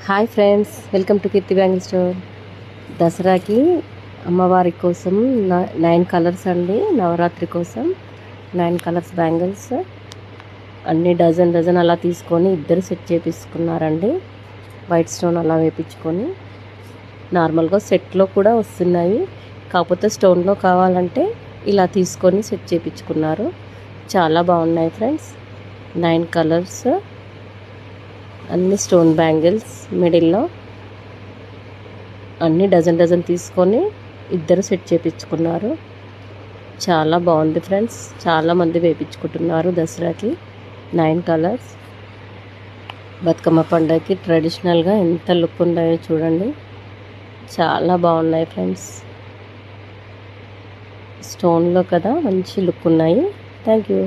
Hi friends, welcome to Keerthi bangle store. దసరాకి అమ్మవారి కోసం 9 కలర్స్ అండి. నవరాత్రి కోసం 9 కలర్స్ బ్యాంగిల్స్ అన్ని డజన్ అలా తీసుకొని ఇద్దరు సెట్ చేపించుకున్నారండి. వైట్ స్టోన్ అలా వేపించుకొని నార్మల్గా సెట్లో కూడా వస్తున్నాయి, కాకపోతే స్టోన్లో కావాలంటే ఇలా తీసుకొని సెట్ చేపించుకున్నారు. చాలా బాగున్నాయి ఫ్రెండ్స్. 9 కలర్స్ అన్ని స్టోన్ బ్యాంగిల్స్ మిడిల్లో అన్ని డజన్ తీసుకొని ఇద్దరు సెట్ చేపించుకున్నారు. చాలా బాగుంది ఫ్రెండ్స్. చాలామంది వేయించుకుంటున్నారు దసరాకి 9 కలర్స్. బతుకమ్మ పండుగకి ట్రెడిషనల్గా ఎంత లుక్ ఉన్నాయో చూడండి. చాలా బాగున్నాయి ఫ్రెండ్స్. స్టోన్లో కదా మంచి లుక్ ఉన్నాయి. Thank you.